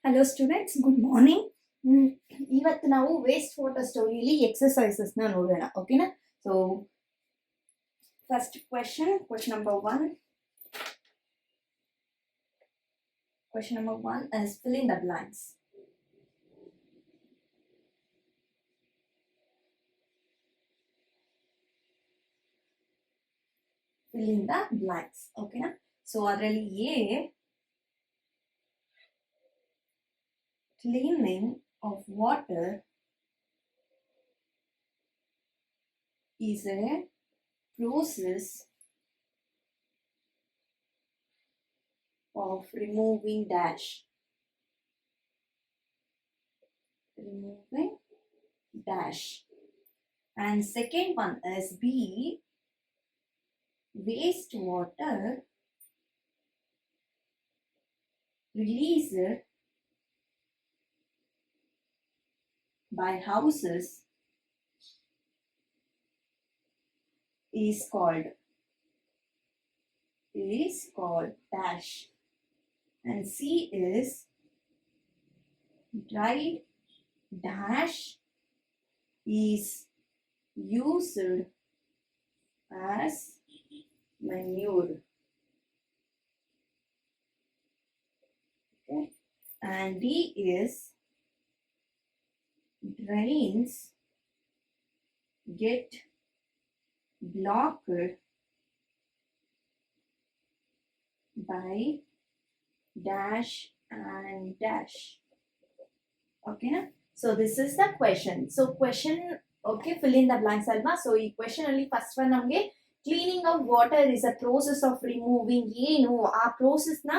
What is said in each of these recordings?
Hello students, good morning. ಇವತ್ತು ನಾವು waste water ಸ್ಟೋರಿಲಿ ಎಕ್ಸಸೈಸಸ್ನ ನೋಡೋಣ. ಓಕೆನಾ? So first question number one. Question number one is fill in the blanks. Fill in the blanks. ಓಕೆನಾ? So ಅದರಲ್ಲಿ cleaning of water is a process of removing dash. Removing dash. And second one is B. Wastewater released by houses is called dash. And C is dried dash is used as manure. Okay. And D is drains get blocked by dash and dash. Okay na? So this is the question. So question, okay, fill in the blanks alma. So ee question alli first one namge cleaning of water is a process of removing. ಏನು ಆ process ನ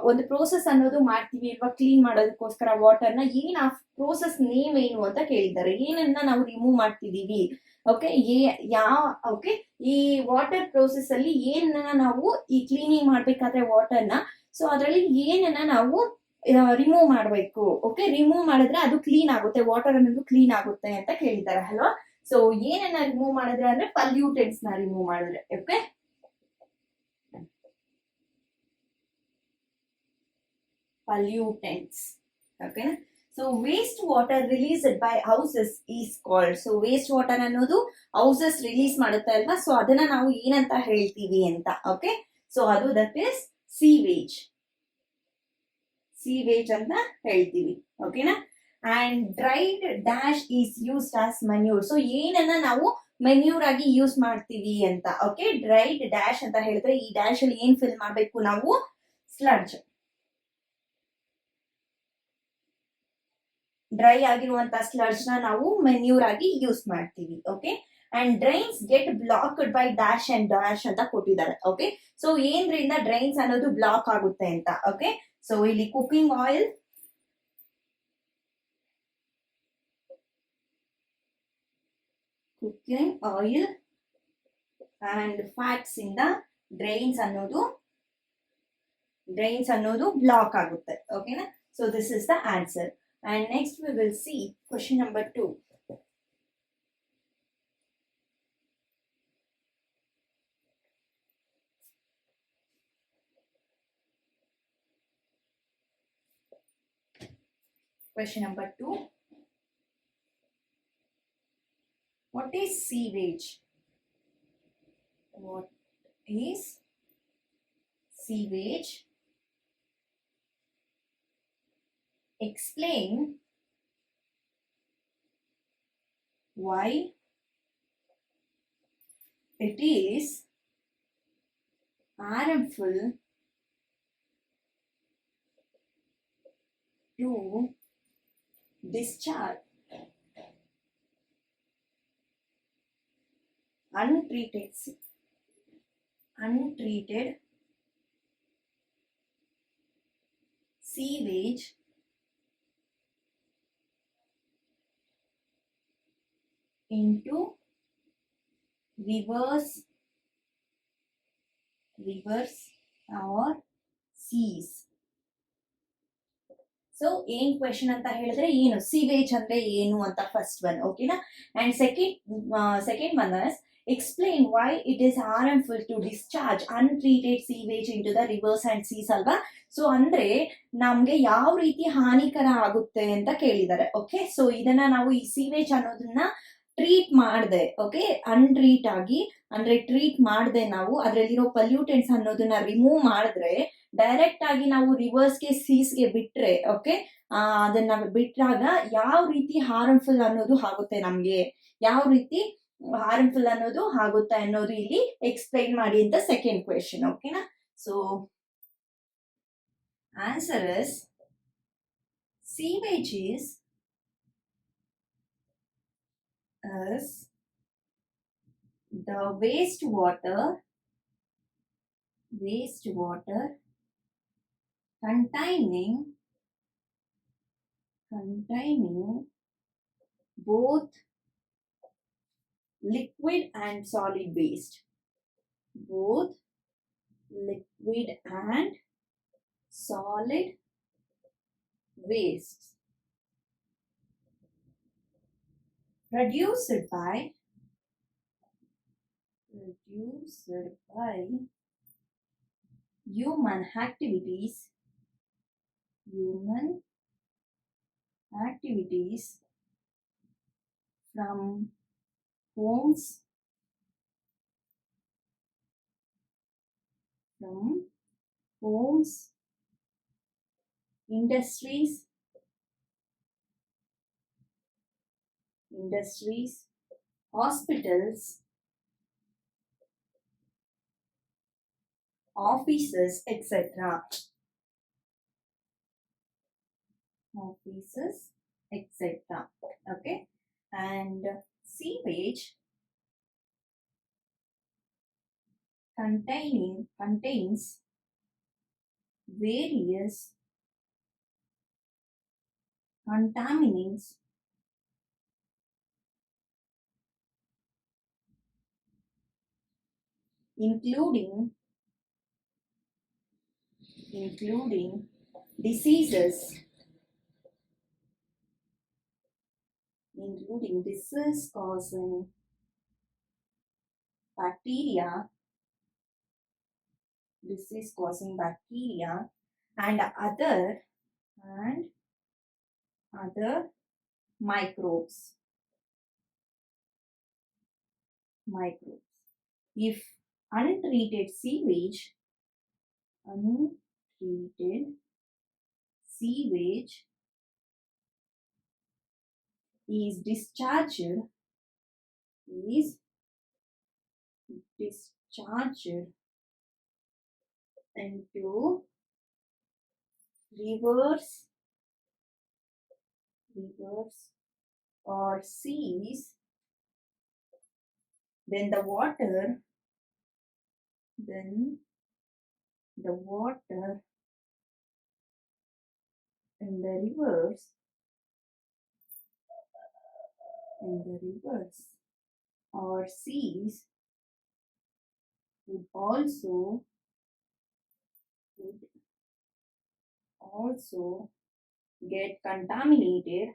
ಒಂದು process ಅನ್ನೋದು ಮಾಡ್ತೀವಿ ಇಲ್ವಾ clean ಮಾಡೋದಕ್ಕೋಸ್ಕರ ವಾಟರ್ನ. ಏನ್ ಆ ಪ್ರೋಸೆಸ್ ನೇಮ್ ಏನು ಅಂತ ಕೇಳಿದ್ದಾರೆ. ಏನನ್ನ ನಾವು ರಿಮೂವ್ ಮಾಡ್ತಿದೀವಿ. ಓಕೆ, ಓಕೆ, ಈ ವಾಟರ್ ಪ್ರೋಸೆಸ್ ಅಲ್ಲಿ ಏನನ್ನ ನಾವು ಈ ಕ್ಲೀನಿಂಗ್ ಮಾಡ್ಬೇಕಾದ್ರೆ ವಾಟರ್ನ, ಸೊ ಅದರಲ್ಲಿ ಏನನ್ನ ನಾವು ರಿಮೂವ್ ಮಾಡಬೇಕು. ಓಕೆ, ರಿಮೂವ್ ಮಾಡಿದ್ರೆ ಅದು ಕ್ಲೀನ್ ಆಗುತ್ತೆ, ವಾಟರ್ ಅನ್ನೋದು ಕ್ಲೀನ್ ಆಗುತ್ತೆ ಅಂತ ಕೇಳಿದ್ದಾರೆ ಅಲ್ವಾ. ಸೊ ಏನನ್ನ ರಿಮೂವ್ ಮಾಡಿದ್ರೆ ಅಂದ್ರೆ ಪಲ್ಯೂಟೆಂಟ್ಸ್ ನ ರಿಮೂವ್ ಮಾಡಿದ್ರೆ. Okay, pollutants. Okay, so waste water released by houses is called. So waste water ಅನ್ನೋದು houses ರಿಲೀಸ್ ಮಾಡುತ್ತೆ ಅಲ್ವಾ. ಸೊ ಅದನ್ನ ನಾವು ಏನಂತ ಹೇಳ್ತೀವಿ ಅಂತ. ಓಕೆ, ಸೊ ಅದು ದಟ್ ಇಸ್ ಸೀವೇಜ್ ಅಂತ ಹೇಳ್ತೀವಿ. ಓಕೆನಾ? And dried dash is used as manure. So ಏನನ್ನ ನಾವು ಮೆನ್ಯೂರ್ ಆಗಿ ಯೂಸ್ ಮಾಡ್ತೀವಿ ಅಂತ. ಓಕೆ, ಡ್ರೈಡ್ ಡ್ಯಾಶ್ ಅಂತ ಹೇಳಿದ್ರೆ ಈ ಡ್ಯಾಶ್ ಅಲ್ಲಿ ಏನ್ ಫಿಲ್ ಮಾಡ್ಬೇಕು ನಾವು? ಸ್ಲಡ್ಜ್, ಡ್ರೈ ಆಗಿರುವಂತ ಸ್ಲಡ್ಜ್ ನ ನಾವು ಮೆನ್ಯೂರ್ ಆಗಿ ಯೂಸ್ ಮಾಡ್ತೀವಿ. Okay, and drains get blocked by dash and dash ಅಂತ ಕೊಟ್ಟಿದ್ದಾರೆ. ಓಕೆ, ಸೊ ಏನ್ರಿಂದ ಡ್ರೈನ್ಸ್ ಅನ್ನೋದು ಬ್ಲಾಕ್ ಆಗುತ್ತೆ ಅಂತ. ಓಕೆ, ಸೊ ಇಲ್ಲಿ ಕುಕಿಂಗ್ ಆಯಿಲ್, ಅಂಡ್ ಫ್ಯಾಟ್ಸ್ ಇಂದ ಡ್ರೈನ್ಸ್ ಅನ್ನೋದು ಬ್ಲಾಕ್ ಆಗುತ್ತೆ. ಓಕೆನಾ? So this is the answer. And next we will see question number 2. Question number 2. What is sewage? What is sewage? Explain why it is harmful to discharge untreated sewage into rivers or seas. So ಏನ್ question ಅಂತ ಹೇಳಿದ್ರೆ ಏನು sewage ಅಂದ್ರೆ ಏನು ಅಂತ first one. ಓಕೆನಾ? And second one is explain why it is harmful to discharge untreated sewage into the rivers and seas ಅಲ್ವಾ. So ಅಂದ್ರೆ ನಮ್ಗೆ ಯಾವ ರೀತಿ ಹಾನಿಕರ ಆಗುತ್ತೆ ಅಂತ ಕೇಳಿದ್ದಾರೆ. ಓಕೆ, ಸೊ ಇದನ್ನ ನಾವು ಈ ಸೀವೇಜ್ ಅನ್ನೋದನ್ನ ಟ್ರೀಟ್ ಮಾಡದೆ, ಓಕೆ, ಅನ್ಟ್ರೀಟ್ ಆಗಿ ಅಂದ್ರೆ ಟ್ರೀಟ್ ಮಾಡದೆ ನಾವು ಅದರಲ್ಲಿರೋ ಪಲ್ಯೂಟೆಂಟ್ಸ್ ಅನ್ನೋದನ್ನ ರಿಮೂವ್ ಮಾಡಿದ್ರೆ ಡೈರೆಕ್ಟ್ ಆಗಿ ನಾವು ರಿವರ್ಸ್ಗೆ ಸೀಸ್ಗೆ ಬಿಟ್ರೆ, ಓಕೆ, ಅದನ್ನ ಬಿಟ್ಟಾಗ ಯಾವ ರೀತಿ ಹಾರ್ಮ್ಫುಲ್ ಅನ್ನೋದು ಆಗುತ್ತೆ, ನಮ್ಗೆ ಯಾವ ರೀತಿ ಹಾರ್ಮ್ಫುಲ್ ಅನ್ನೋದು ಆಗುತ್ತೆ ಅನ್ನೋದು ಇಲ್ಲಿ ಎಕ್ಸ್ಪ್ಲೈನ್ ಮಾಡಿ ಅಂತ ಸೆಕೆಂಡ್ ಕ್ವೆಶನ್. ಓಕೆನಾ? So answer is sewage is the wastewater containing both liquid and solid waste, both liquid and solid waste produced by human activities from homes, industries, hospitals, offices, etc. Okay, and sewage contains various contaminants including disease causing bacteria and other microbes. If untreated sewage is discharged into rivers or seas, then the water in the rivers or seas would also get contaminated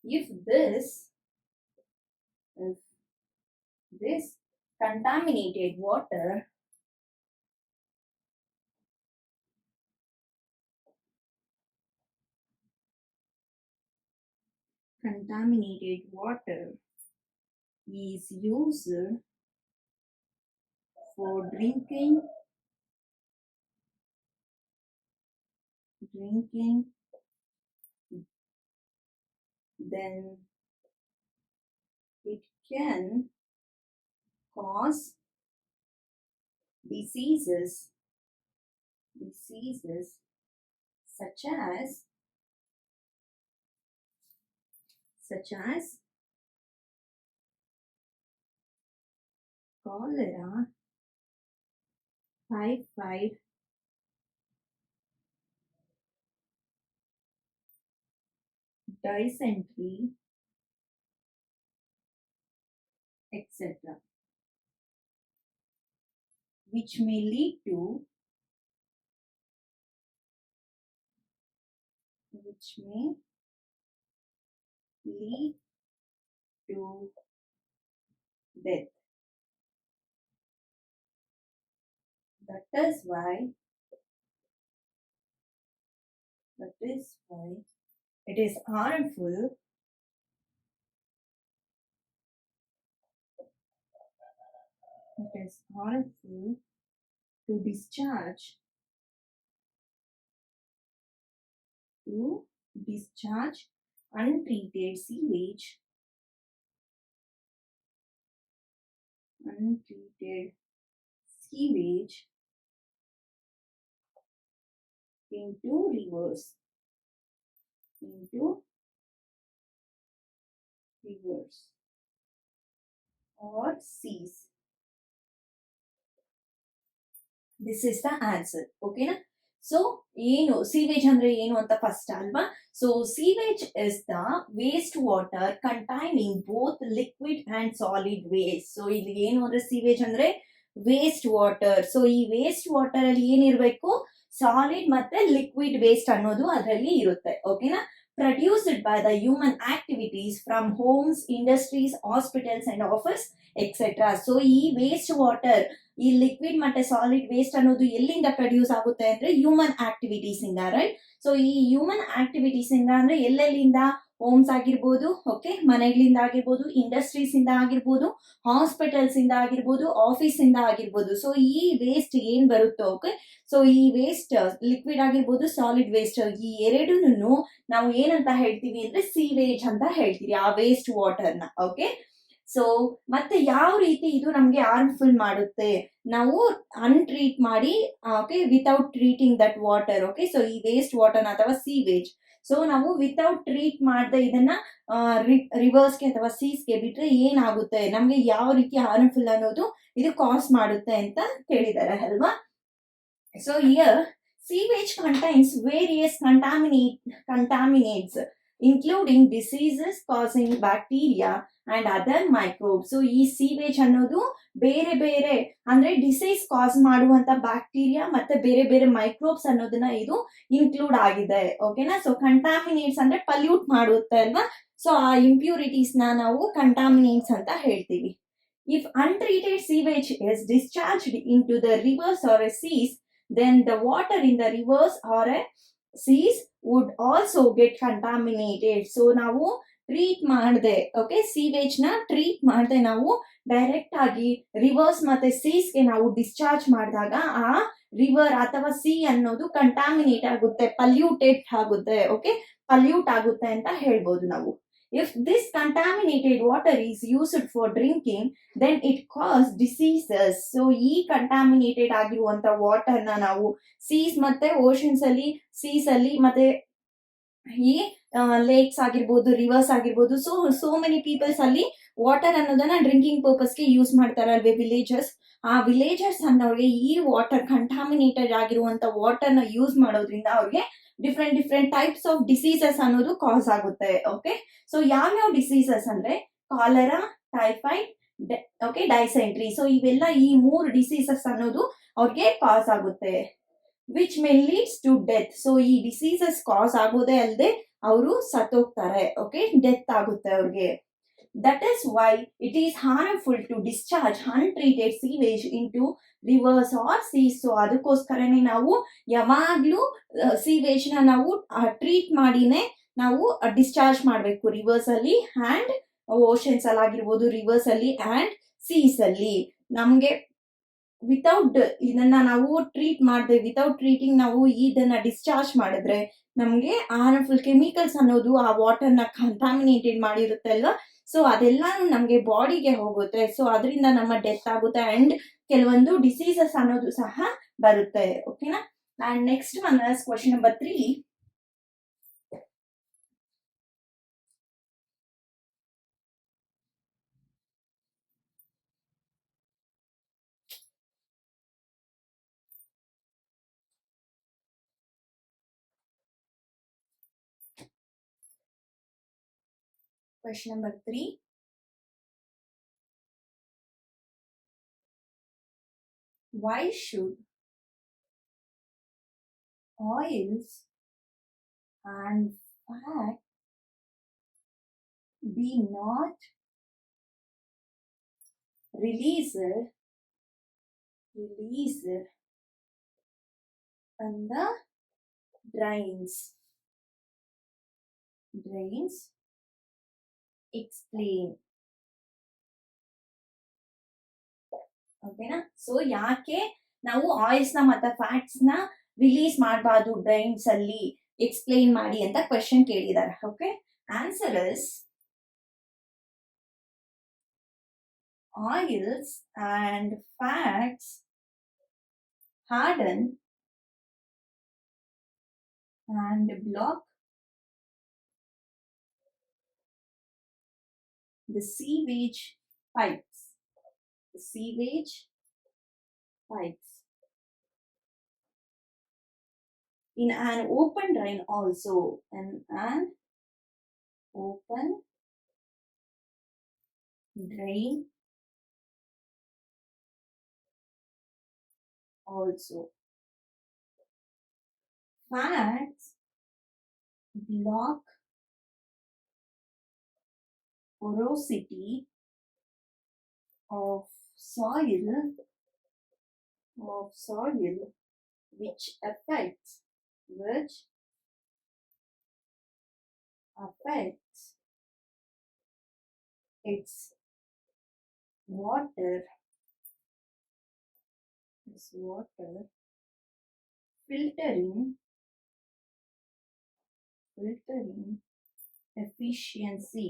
if this contaminated water is used for drinking, then it can cause diseases such as cholera, typhoid, dysentery, etc., which may lead to which may lead to death. That is why it is harmful to discharge untreated sewage into rivers or seas. This is the answer. Okay na? So ಏನು sewage ಅಂದ್ರೆ ಏನು ಅಂತ first ಅಲ್ವಾ. So sewage is the waste water containing both liquid and solid waste. So ಇಲ್ಲಿ ಏನು ಅಂದ್ರೆ sewage ಅಂದ್ರೆ waste water. So ಈ ವೇಸ್ಟ್ ವಾಟರ್ ಅಲ್ಲಿ ಏನಿರ್ಬೇಕು, ಸಾಲಿಡ್ ಮತ್ತೆ ಲಿಕ್ವಿಡ್ ವೇಸ್ಟ್ ಅನ್ನೋದು ಅದರಲ್ಲಿ ಇರುತ್ತೆ. ಓಕೆನಾ. Produced by the human activities from homes, industries, hospitals and office etc. So ಈ ವೇಸ್ಟ್ ವಾಟರ್, ಈ ಲಿಕ್ವಿಡ್ ಮತ್ತೆ ಸಾಲಿಡ್ ವೇಸ್ಟ್ ಅನ್ನೋದು ಎಲ್ಲಿಂದ ಪ್ರೊಡ್ಯೂಸ್ ಆಗುತ್ತೆ ಅಂದ್ರೆ ಹ್ಯೂಮನ್ ಆಕ್ಟಿವಿಟೀಸ್ ಇಂದ, ರೈಟ್. ಸೊ ಈ ಹ್ಯೂಮನ್ ಆಕ್ಟಿವಿಟೀಸ್ ಇಂದ ಅಂದ್ರೆ ಎಲ್ಲೆಲ್ಲಿಂದ, ಹೋಮ್ಸ್ ಆಗಿರ್ಬೋದು, ಓಕೆ, ಮನೆಗಳಿಂದ ಆಗಿರ್ಬೋದು, ಇಂಡಸ್ಟ್ರೀಸ್ ಇಂದ ಆಗಿರ್ಬೋದು, ಹಾಸ್ಪಿಟಲ್ಸ್ ಇಂದ ಆಗಿರ್ಬೋದು, ಆಫೀಸ್ ಇಂದ ಆಗಿರ್ಬೋದು. ಸೊ ಈ ವೇಸ್ಟ್ ಏನ್ ಬರುತ್ತೋ, ಓಕೆ, ಸೊ ಈ ವೇಸ್ಟ್ ಲಿಕ್ವಿಡ್ ಆಗಿರ್ಬೋದು, ಸಾಲಿಡ್ ವೇಸ್ಟ್, ಈ ಎರಡೂನು ನಾವು ಏನಂತ ಹೇಳ್ತೀವಿ ಅಂದ್ರೆ ಸೀವೇಜ್ ಅಂತ ಹೇಳ್ತೀವಿ ಆ ವೇಸ್ಟ್ ವಾಟರ್ನ. ಓಕೆ. ಸೊ ಮತ್ತೆ ಯಾವ ರೀತಿ ಇದು ನಮ್ಗೆ ಹಾರ್ಮ್ಫುಲ್ ಮಾಡುತ್ತೆ, ನಾವು ಅನ್ಟ್ರೀಟ್ ಮಾಡಿ, okay, without treating that water, okay. So ಈ ವೇಸ್ಟ್ ವಾಟರ್ ಅಥವಾ ಸೀವೇಜ್, ಸೊ ನಾವು ವಿತೌಟ್ ಟ್ರೀಟ್ ಮಾಡದೆ ಇದನ್ನ ರಿವರ್ಸ್ಗೆ ಅಥವಾ ಸೀಸ್ಗೆ ಬಿಟ್ರೆ ಏನಾಗುತ್ತೆ, ನಮ್ಗೆ ಯಾವ ರೀತಿ ಹಾರ್ಮ್ಫುಲ್ ಅನ್ನೋದು ಇದು ಕಾಸ್ ಮಾಡುತ್ತೆ ಅಂತ ಕೇಳಿದ್ದಾರೆ ಅಲ್ವಾ. So here sewage contains various contaminants including diseases causing bacteria and other microbes. So ಈ ಸೀವೇಜ್ ಅನ್ನೋದು ಬೇರೆ ಬೇರೆ ಅಂದ್ರೆ ಡಿಸೀಸ್ ಕಾಸ್ ಮಾಡುವಂತ ಬ್ಯಾಕ್ಟೀರಿಯಾ ಮತ್ತೆ ಬೇರೆ ಬೇರೆ ಮೈಕ್ರೋಬ್ಸ್ ಅನ್ನೋದನ್ನ ಇದು ಇನ್ಕ್ಲೂಡ್ ಆಗಿದೆ. ಓಕೆನಾ. ಸೊ ಕಂಟಾಮಿನೇಟ್ಸ್ ಅಂದ್ರೆ ಪಲ್ಯೂಟ್ ಮಾಡುತ್ತೆ ಅಲ್ವಾ. ಸೊ ಆ ಇಂಪ್ಯೂರಿಟೀಸ್ ನಾವು ಕಂಟಾಮಿನೇಟ್ಸ್ ಅಂತ ಹೇಳ್ತೀವಿ. If untreated sewage is discharged into the rivers or seas, then the water in the rivers or seas would also get contaminated. So ನಾವು ಟ್ರೀಟ್ ಮಾಡದೆ, ಓಕೆ, ಸೀವೇಜ್ ನ ಟ್ರೀಟ್ ಮಾಡದೆ ನಾವು ಡೈರೆಕ್ಟ್ ಆಗಿ ರಿವರ್ಸ್ ಮತ್ತೆ ಸೀಸ್ಗೆ ನಾವು ಡಿಸ್ಚಾರ್ಜ್ ಮಾಡಿದಾಗ ಆ ರಿವರ್ ಅಥವಾ ಸಿ ಅನ್ನೋದು ಕಂಟಾಮಿನೇಟ್ ಆಗುತ್ತೆ, ಪಲ್ಯೂಟೆಡ್ ಆಗುತ್ತೆ, ಓಕೆ, ಪಲ್ಯೂಟ್ ಆಗುತ್ತೆ ಅಂತ ಹೇಳ್ಬೋದು ನಾವು. If this contaminated water is used for drinking, then it causes diseases. So ಈ ಕಂಟಾಮಿನೇಟೆಡ್ ಆಗಿರುವಂತ ವಾಟರ್ ನ ನಾವು ಸೀಸ್ ಮತ್ತೆ ಓಷನ್ಸ್ ಅಲ್ಲಿ, ಸೀಸ್ ಅಲ್ಲಿ ಮತ್ತೆ ಈ ಲೇಕ್ಸ್ ಆಗಿರ್ಬೋದು, ರಿವರ್ಸ್ ಆಗಿರ್ಬೋದು, ಸೋ ಮೆನಿ ಪೀಪಲ್ಸ್ ಅಲ್ಲಿ ವಾಟರ್ ಅನ್ನೋದನ್ನ ಡ್ರಿಂಕಿಂಗ್ ಪರ್ಪಸ್ಗೆ ಯೂಸ್ ಮಾಡ್ತಾರಲ್ವೇ ವಿಲೇಜರ್ಸ್. ಆ ವಿಲೇಜರ್ಸ್ ಅನ್ನೋರಿಗೆ ಈ ವಾಟರ್ ಕಂಟಾಮಿನೇಟೆಡ್ ಆಗಿರುವಂತ ವಾಟರ್ ನ ಯೂಸ್ ಮಾಡೋದ್ರಿಂದ ಅವ್ರಿಗೆ ಡಿಫ್ರೆಂಟ್ ಟೈಪ್ಸ್ ಆಫ್ ಡಿಸೀಸಸ್ ಅನ್ನೋದು ಕಾಸ್ ಆಗುತ್ತೆ. ಓಕೆ. ಸೊ ಯಾವ್ಯಾವ ಡಿಸೀಸಸ್ ಅಂದ್ರೆ cholera, typhoid, okay, dysentery. So ಇವೆಲ್ಲ ಈ 3 ಡಿಸೀಸಸ್ ಅನ್ನೋದು ಅವ್ರಿಗೆ ಕಾಸ್ ಆಗುತ್ತೆ. Which may leads to death. So ಈ ಡಿಸೀಸಸ್ ಕಾಸ್ ಆಗೋದೇ ಅಲ್ಲದೆ ಅವರು ಸತ್ತೋಗ್ತಾರೆ, ಓಕೆ, ಡೆತ್ ಆಗುತ್ತೆ ಅವ್ರಿಗೆ. That is why it is harmful to discharge untreated sewage into rivers or seas. So ಅದಕ್ಕೋಸ್ಕರನೇ ನಾವು ಯಾವಾಗ್ಲೂ ಸೀವೇಜ್ ನ ನಾವು ಟ್ರೀಟ್ ಮಾಡಿನೇ ನಾವು ಡಿಸ್ಚಾರ್ಜ್ ಮಾಡಬೇಕು ರಿವರ್ಸ್ ಅಲ್ಲಿ ಅಂಡ್ ಓಷನ್ಸ್ ಅಲ್ಲಿ ಆಗಿರ್ಬೋದು, ರಿವರ್ಸ್ ಅಲ್ಲಿ ಅಂಡ್ ಸೀಸ್ ಅಲ್ಲಿ. ನಮ್ಗೆ ವಿತೌಟ್ ಇದನ್ನ ನಾವು ಟ್ರೀಟ್ ಮಾಡದೆ, ವಿತೌಟ್ ಟ್ರೀಟಿಂಗ್ ನಾವು ಇದನ್ನ ಡಿಸ್ಚಾರ್ಜ್ ಮಾಡಿದ್ರೆ ನಮ್ಗೆ ಹಾರ್ಮ್ಫುಲ್ ಕೆಮಿಕಲ್ಸ್ ಅನ್ನೋದು ಆ ವಾಟರ್ ನ ಕಂಟಾಮಿನೇಟೆಡ್ ಮಾಡಿರುತ್ತೆ ಅಲ್ವಾ. ಸೊ ಅದೆಲ್ಲಾನು ನಮ್ಗೆ ಬಾಡಿಗೆ ಹೋಗುತ್ತೆ. ಸೊ ಅದರಿಂದ ನಮ್ಮ ಡೆತ್ ಆಗುತ್ತೆ ಅಂಡ್ ಕೆಲವೊಂದು ಡಿಸೀಸಸ್ ಅನ್ನೋದು ಸಹ ಬರುತ್ತೆ. ಓಕೆನಾ. And next one is question number 3. Question number 3. Why should oils and fact be not released in the drains. Explain. ಓಕೆನಾ. ಸೊ ಯಾಕೆ ನಾವು ಆಯಿಲ್ಸ್ ನ ಮತ್ತೆ ಫ್ಯಾಟ್ಸ್ ನ ರಿಲೀಸ್ ಮಾಡಬಾರ್ದು ಡ್ರೈನ್ಸ್ ಅಲ್ಲಿ, ಎಕ್ಸ್ಪ್ಲೈನ್ ಮಾಡಿ ಅಂತ ಕ್ವೆಶನ್ ಕೇಳಿದ್ದಾರೆ. Okay, answer is oils and fats harden and block the sewage pipes. In an open drain also. In an open drain also. Fats block porosity of soil which affects its water filtering efficiency.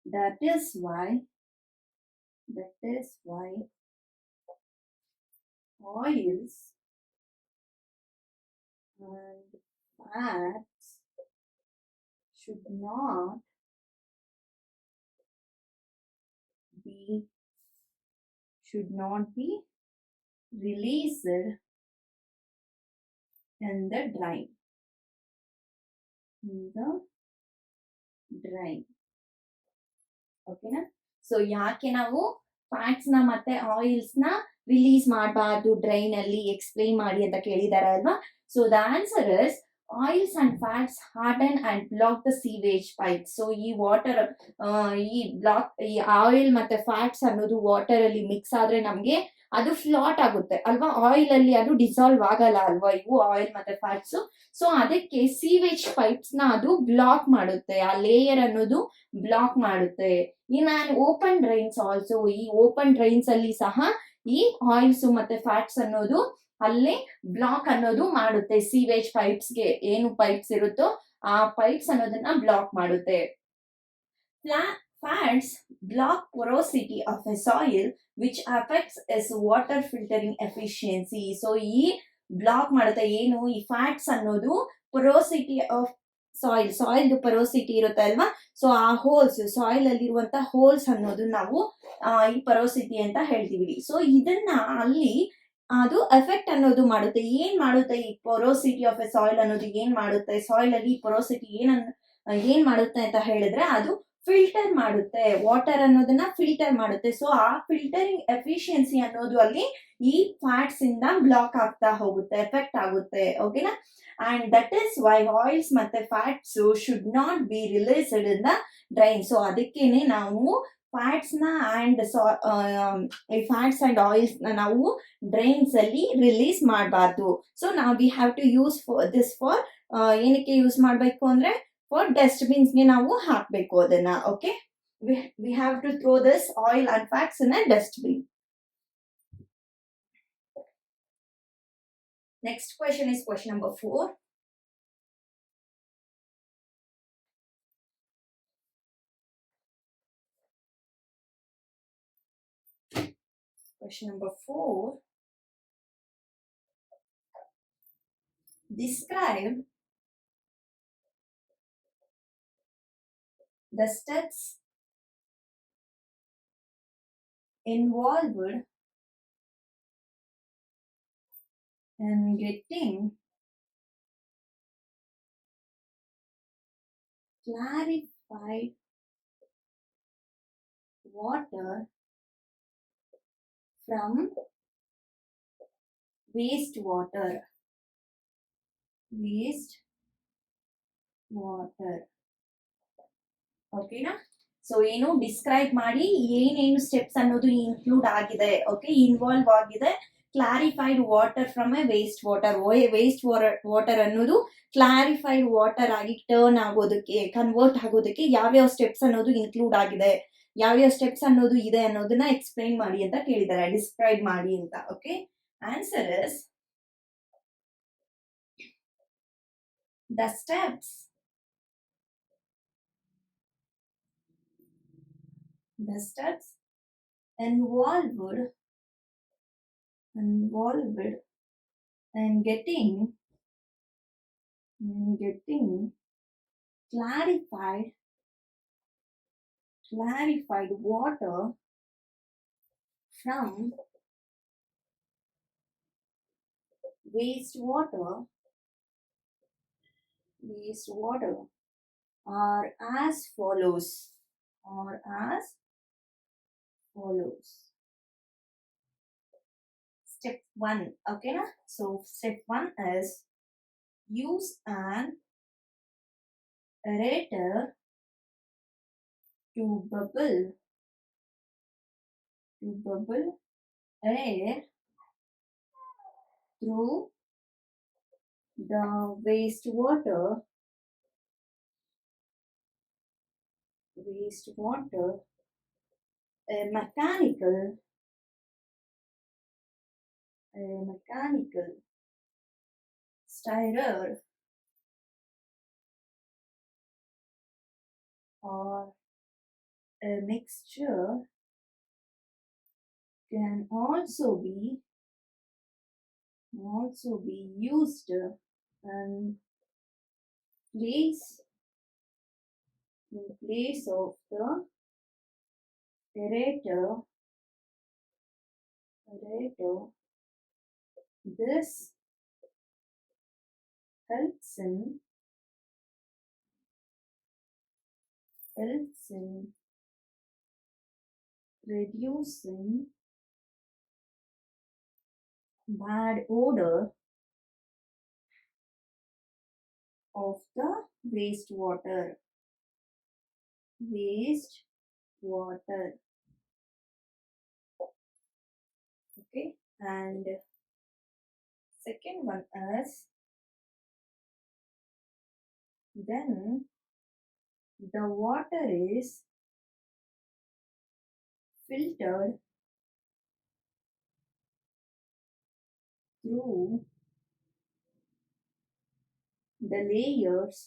That is why oils and fats should not be released in the drain. ಓಕೆನಾ. So ಯಾಕೆ ನಾವು fats ನ ಮತ್ತೆ oils ನ release ಮಾಡಬಾರ್ದು drain ಅಲ್ಲಿ, explain ಮಾಡಿ ಅಂತ ಕೇಳಿದಾರೆ ಅಲ್ವಾ. So the answer is oils and fats harden and black the sewage pipe. So ಈ ವಾಟರ್ ಈ ಆಯಿಲ್ ಮತ್ತೆ ಫ್ಯಾಟ್ಸ್ ಅನ್ನೋದು ವಾಟರ್ ಅಲ್ಲಿ ಮಿಕ್ಸ್ ಆದ್ರೆ ನಮ್ಗೆ ಅದು ಫ್ಲಾಟ್ ಆಗುತ್ತೆ ಅಲ್ವಾ, ಆಯಿಲ್ ಅಲ್ಲಿ ಅದು ಡಿಸಾಲ್ವ್ ಆಗಲ್ಲ ಅಲ್ವಾ ಇವು ಆಯಿಲ್ ಮತ್ತೆ ಫ್ಯಾಟ್ಸ್. ಸೊ ಅದಕ್ಕೆ ಸೀವೇಜ್ ಪೈಪ್ಸ್ ನ ಅದು ಬ್ಲಾಕ್ ಮಾಡುತ್ತೆ, ಆ ಲೇಯರ್ ಅನ್ನೋದು ಬ್ಲಾಕ್ ಮಾಡುತ್ತೆ. ಇನ್ ಆನ್ ಓಪನ್ ಡ್ರೈನ್ಸ್ ಆಲ್ಸೋ, ಈ ಓಪನ್ ಡ್ರೈನ್ಸ್ ಅಲ್ಲಿ ಸಹ ಈ ಆಯಿಲ್ಸ್ ಮತ್ತೆ ಫ್ಯಾಟ್ಸ್ ಅನ್ನೋದು ಅಲ್ಲಿ ಬ್ಲಾಕ್ ಅನ್ನೋದು ಮಾಡುತ್ತೆ. ಸೀವೇಜ್ ಪೈಪ್ಸ್ ಗೆ ಏನು ಪೈಪ್ಸ್ ಇರುತ್ತೋ ಆ ಪೈಪ್ಸ್ ಅನ್ನೋದನ್ನ ಬ್ಲಾಕ್ ಮಾಡುತ್ತೆ. Fats block porosity of a soil which affects its water filtering efficiency. So ಈ ಬ್ಲಾಕ್ ಮಾಡುತ್ತೆ ಏನು, ಈ ಫ್ಯಾಟ್ಸ್ ಅನ್ನೋದು ಪೊರೋಸಿಟಿ ಆಫ್ ಸಾಯಿಲ್ ಪೊರೋಸಿಟಿ ಇರುತ್ತೆ ಅಲ್ವಾ. ಸೊ ಆ ಹೋಲ್ಸ್, ಸಾಯಿಲ್ ಅಲ್ಲಿರುವಂತ ಹೋಲ್ಸ್ ಅನ್ನೋದು ನಾವು ಈ ಪೊರೋಸಿಟಿ ಅಂತ ಹೇಳ್ತೀವಿ. ಸೊ ಇದನ್ನ ಅಲ್ಲಿ ಅದು ಎಫೆಕ್ಟ್ ಅನ್ನೋದು ಮಾಡುತ್ತೆ. ಏನ್ ಮಾಡುತ್ತೆ ಈ ಪೊರೋಸಿಟಿ ಆಫ್ ಎ ಸಾಯಿಲ್ ಅನ್ನೋದು ಏನ್ ಮಾಡುತ್ತೆ, ಸಾಯಿಲ್ ಅಲ್ಲಿ ಪೊರೋಸಿಟಿ ಏನ್ ಮಾಡುತ್ತೆ ಅಂತ ಹೇಳಿದ್ರೆ ಅದು ಫಿಲ್ಟರ್ ಮಾಡುತ್ತೆ, ವಾಟರ್ ಅನ್ನೋದನ್ನ ಫಿಲ್ಟರ್ ಮಾಡುತ್ತೆ. ಸೊ ಆ ಫಿಲ್ಟರಿಂಗ್ ಎಫಿಷಿಯನ್ಸಿ ಅನ್ನೋದು ಅಲ್ಲಿ ಈ ಫ್ಯಾಟ್ಸ್ ಇಂದ ಬ್ಲಾಕ್ ಆಗ್ತಾ ಹೋಗುತ್ತೆ, ಎಫೆಕ್ಟ್ ಆಗುತ್ತೆ. ಓಕೆನಾ. And that is why oils ಮತ್ತೆ fats should not be released in the drain. So ಅದಕ್ಕೇನೆ ನಾವು ಫ್ಯಾಟ್ಸ್ ನ ಅಂಡ್ ಫ್ಯಾಟ್ಸ್ ಅಂಡ್ ಆಯಿಲ್ಸ್ ನ ನಾವು ಡ್ರೈನ್ಸ್ ಅಲ್ಲಿ ರಿಲೀಸ್ ಮಾಡಬಾರ್ದು. ಸೊ ನಾವು we have to use this for ಏನಕ್ಕೆ ಯೂಸ್ ಮಾಡಬೇಕು ಅಂದ್ರೆ ಫಾರ್ ಡಸ್ಟ್ಬಿನ್ಸ್ ಗೆ ನಾವು ಹಾಕಬೇಕು ಅದನ್ನ. Okay, we have to throw this oil and fats in a dustbin. Next question is question number 4. Question number 4. Describe the steps involved in getting clarified water from wastewater. waste water. ಓಕೆನಾ? So ಏನು describe ಮಾಡಿ ಏನೇನು steps ಅನ್ನೋದು include ಆಗಿದೆ. Okay, involve ಆಗಿದೆ. Clarified water from A waste water. Waste water ಅನ್ನೋದು clarified water ಆಗಿ turn ಆಗೋದಕ್ಕೆ, ಕನ್ವರ್ಟ್ ಆಗೋದಕ್ಕೆ ಯಾವ್ಯಾವ ಸ್ಟೆಪ್ಸ್ ಅನ್ನೋದು ಇನ್ಕ್ಲೂಡ್ ಆಗಿದೆ, ಯಾವ್ಯಾವ ಸ್ಟೆಪ್ಸ್ ಅನ್ನೋದು ಇದೆ ಅನ್ನೋದನ್ನ ಎಕ್ಸ್ಪ್ಲೈನ್ ಮಾಡಿ ಅಂತ ಕೇಳಿದ್ದಾರೆ, ಡಿಸ್ಕ್ರೈಬ್ ಮಾಡಿ ಅಂತ. Okay, answer is the steps involved in getting clarified water from wastewater are as follows. Step 1. Okay na? So step 1 is use an aerator to bubble air through the wastewater a mechanical stirrer or a mixture can also be used in place of the aerator. This helps in reducing bad odor of the wastewater. Okay, and second one is, then the water is filtered through the layers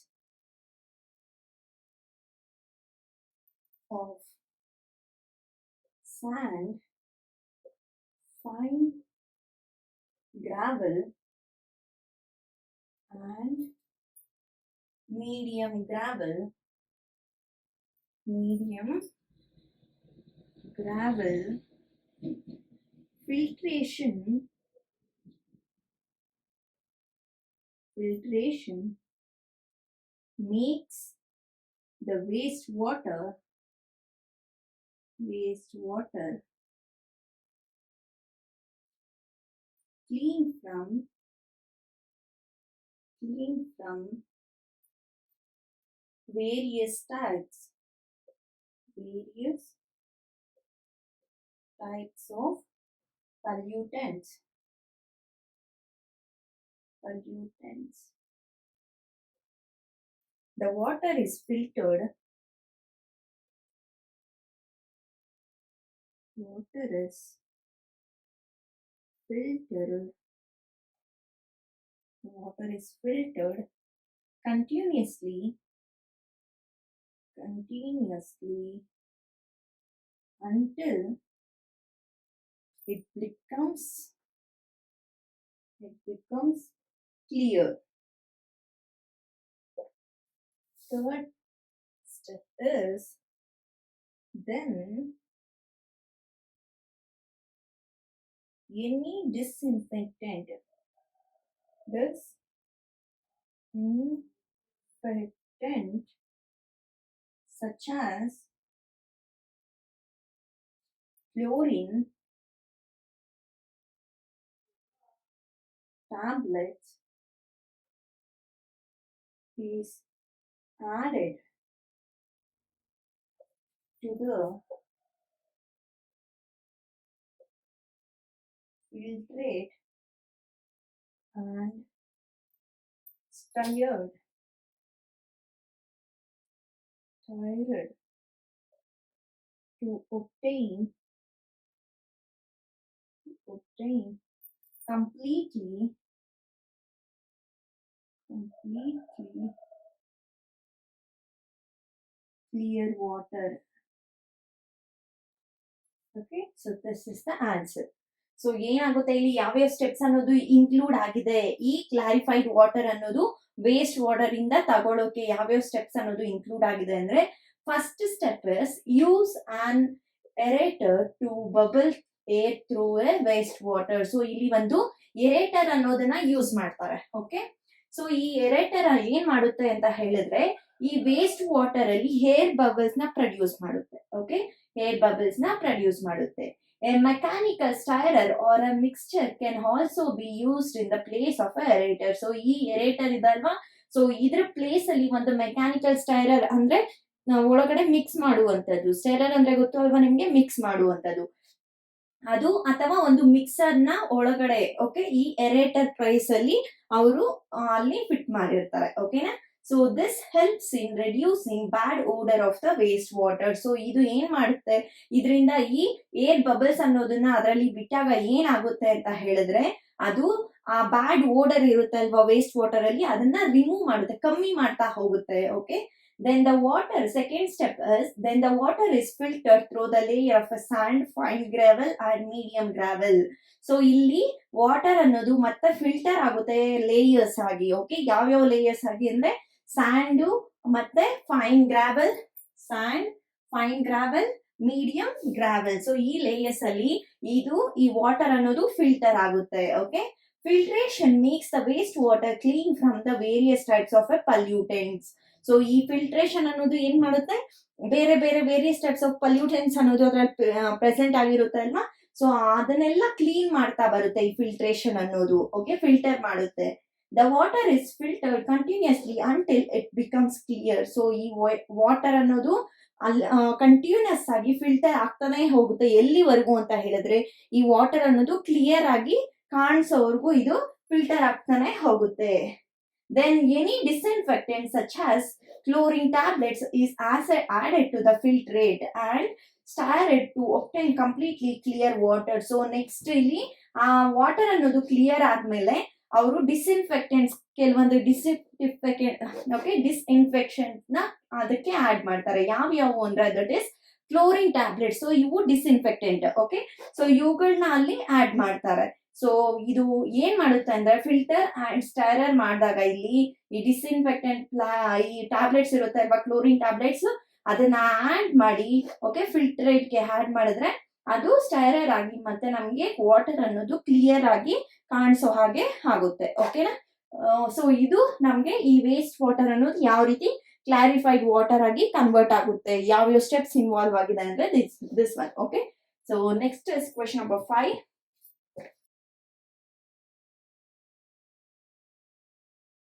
of sand, fine gravel and medium gravel. Filtration makes the wastewater clean from various types of pollutants. The water is filtered continuously until it becomes clear. Third step is, then any disinfectant such as chlorine tablets is added to the filtrate and stirred to obtain completely clear water. Okay, so this is the answer. So ಏನಾಗುತ್ತೆ ಇಲ್ಲಿ ಯಾವ್ಯಾವ steps ಅನ್ನೋದು include ಆಗಿದೆ ಈ clarified water ಅನ್ನೋದು waste water ಇಂದ ತಗೊಳ್ಳೋಕೆ ಯಾವ್ಯಾವ ಸ್ಟೆಪ್ಸ್ ಅನ್ನೋದು ಇನ್ಕ್ಲೂಡ್ ಆಗಿದೆ ಅಂದ್ರೆ first step is use an aerator to bubble air through a waste water. So ಇಲ್ಲಿ ಒಂದು ಎರೇಟರ್ ಅನ್ನೋದನ್ನ ಯೂಸ್ ಮಾಡ್ತಾರೆ. ಓಕೆ, ಸೊ ಈ ಎರೇಟರ್ ಏನ್ ಮಾಡುತ್ತೆ ಅಂತ ಹೇಳಿದ್ರೆ ಈ ವೇಸ್ಟ್ ವಾಟರ್ ಅಲ್ಲಿ ಹೇರ್ ಬಬಲ್ಸ್ ನ ಪ್ರೊಡ್ಯೂಸ್ ಮಾಡುತ್ತೆ. ಓಕೆ, ಹೇರ್ ಬಬಲ್ಸ್ ನ ಪ್ರೊಡ್ಯೂಸ್ ಮಾಡುತ್ತೆ. A mechanical stirrer or a mixture can also be used in the place of a aerator. So ಈ aerator ಇದಲ್ವಾ, ಸೊ ಇದ್ರ ಪ್ಲೇಸ್ ಅಲ್ಲಿ ಒಂದು ಮೆಕ್ಯಾನಿಕಲ್ ಸ್ಟೈರರ್ ಅಂದ್ರೆ ಒಳಗಡೆ ಮಿಕ್ಸ್ ಮಾಡುವಂತದ್ದು. ಸ್ಟೈರರ್ ಅಂದ್ರೆ ಗೊತ್ತು ಅಲ್ವಾ ನಿಮ್ಗೆ, ಮಿಕ್ಸ್ ಮಾಡುವಂತದ್ದು ಅದು, ಅಥವಾ ಒಂದು ಮಿಕ್ಸರ್ ನ ಒಳಗಡೆ ಓಕೆ ಈ ಎರೇಟರ್ ಪ್ರೈಸ್ ಅಲ್ಲಿ ಅವರು ಅಲ್ಲಿ ಫಿಟ್ ಮಾಡಿರ್ತಾರೆ. ಓಕೆನಾ, so this helps in reducing bad odour of the waste water. ಸೊ ಇದು ಏನ್ ಮಾಡುತ್ತೆ, ಇದರಿಂದ ಈ ಏರ್ ಬಬಲ್ಸ್ ಅನ್ನೋದನ್ನ ಅದರಲ್ಲಿ ಬಿಟ್ಟಾಗ ಏನಾಗುತ್ತೆ ಅಂತ ಹೇಳಿದ್ರೆ ಅದು ಆ ಬ್ಯಾಡ್ ಓಡರ್ ಇರುತ್ತೆ ಅಲ್ವಾ ವೇಸ್ಟ್ ವಾಟರ್ ಅಲ್ಲಿ, ಅದನ್ನ ರಿಮೂವ್ ಮಾಡುತ್ತೆ, ಕಮ್ಮಿ ಮಾಡ್ತಾ ಹೋಗುತ್ತೆ. Okay, then the water, second step is then the water is filtered through the layer of a sand, fine gravel and medium gravel. So ಇಲ್ಲಿ ವಾಟರ್ ಅನ್ನೋದು ಮತ್ತೆ ಫಿಲ್ಟರ್ ಆಗುತ್ತೆ ಲೇಯರ್ಸ್ ಆಗಿ. ಓಕೆ, ಯಾವ್ಯಾವ ಲೇಯರ್ಸ್ ಆಗಿ ಅಂದ್ರೆ ಸ್ಯಾಂಡು ಮತ್ತೆ fine gravel, sand, fine gravel, medium gravel. So ಈ ಲೇಯರ್ಸ್ ಅಲ್ಲಿ ಇದು ಈ ವಾಟರ್ ಅನ್ನೋದು ಫಿಲ್ಟರ್ ಆಗುತ್ತೆ. Okay, filtration makes the waste water clean from the various types of a pollutants. So ಈ ಫಿಲ್ಟ್ರೇಷನ್ ಅನ್ನೋದು ಏನ್ ಮಾಡುತ್ತೆ, ಬೇರೆ ಬೇರೆ ವೇರಿಯಸ್ ಟೈಪ್ಸ್ ಆಫ್ ಪಲ್ಯೂಟೆಂಟ್ಸ್ ಅನ್ನೋದು ಅದ್ರಲ್ಲಿ ಪ್ರೆಸೆಂಟ್ ಆಗಿರುತ್ತೆ ಅಲ್ವಾ, ಸೊ ಅದನ್ನೆಲ್ಲ ಕ್ಲೀನ್ ಮಾಡ್ತಾ ಬರುತ್ತೆ ಈ ಫಿಲ್ಟ್ರೇಷನ್ ಅನ್ನೋದು. ಓಕೆ, ಫಿಲ್ಟರ್ ಮಾಡುತ್ತೆ. The water is filtered continuously until it becomes clear. So ಈ ವಾಟರ್ ಅನ್ನೋದು ಅಲ್ಲಿ ಕಂಟಿನ್ಯೂಸ್ ಆಗಿ ಫಿಲ್ಟರ್ ಆಗ್ತಾನೆ ಹೋಗುತ್ತೆ. ಎಲ್ಲಿವರೆಗೂ ಅಂತ ಹೇಳಿದ್ರೆ ಈ ವಾಟರ್ ಅನ್ನೋದು ಕ್ಲಿಯರ್ ಆಗಿ ಕಾಣಿಸೋವರೆಗೂ ಇದು ಫಿಲ್ಟರ್ ಆಗ್ತಾನೆ ಹೋಗುತ್ತೆ. Then any disinfectant such as chlorine tablets is added to the filtrate and stirred to obtain completely clear water. So next ಇಲ್ಲಿ ಆ ವಾಟರ್ ಅನ್ನೋದು ಕ್ಲಿಯರ್ ಆದ್ಮೇಲೆ ಅವರು ಡಿಸ್ಇನ್ಫೆಕ್ಟೆಂಟ್ಸ್ ಕೆಲವೊಂದು ಡಿಸ್ಇನ್ಫೆಕ್ಷನ್ ನ ಅದಕ್ಕೆ ಆಡ್ ಮಾಡ್ತಾರೆ. ಯಾವ್ಯಾವು ಅಂದ್ರೆ that is chlorine tablet. So ಇವು ಡಿಸ್ಇನ್ಫೆಕ್ಟೆಂಟ್. ಓಕೆ, ಸೊ ಇವುಗಳನ್ನ ಅಲ್ಲಿ ಆಡ್ ಮಾಡ್ತಾರೆ. ಸೊ ಇದು ಏನ್ ಮಾಡುತ್ತೆ ಅಂದ್ರೆ ಫಿಲ್ಟರ್ ಅಂಡ್ ಸ್ಟೈರರ್ ಮಾಡಿದಾಗ ಇಲ್ಲಿ ಈ ಡಿಸ್ಇನ್ಫೆಕ್ಟೆಂಟ್ ಈ ಟ್ಯಾಬ್ಲೆಟ್ಸ್ ಇರುತ್ತೆ ಅಲ್ವಾ, ಕ್ಲೋರಿನ್ ಟ್ಯಾಬ್ಲೆಟ್ಸ್, ಅದನ್ನ ಆಡ್ ಮಾಡಿ ಓಕೆ ಫಿಲ್ಟ್ರೇಟ್ಗೆ ಆಡ್ ಮಾಡಿದ್ರೆ ಅದು ಸ್ಟೈರರ್ ಆಗಿ ಮತ್ತೆ ನಮ್ಗೆ ವಾಟರ್ ಅನ್ನೋದು ಕ್ಲಿಯರ್ ಆಗಿ ಕಾಣಿಸೋ ಹಾಗೆ ಆಗುತ್ತೆ. ಓಕೆನಾ, ಸೊ ಇದು ನಮ್ಗೆ ಈ ವೇಸ್ಟ್ ವಾಟರ್ ಅನ್ನೋದು ಯಾವ ರೀತಿ ಕ್ಲಾರಿಫೈಡ್ ವಾಟರ್ ಆಗಿ ಕನ್ವರ್ಟ್ ಆಗುತ್ತೆ, ಯಾವ್ಯಾವ ಸ್ಟೆಪ್ಸ್ ಇನ್ವಾಲ್ವ್ ಆಗಿದೆ ಅಂದ್ರೆ this one. Okay, so next is question number 5.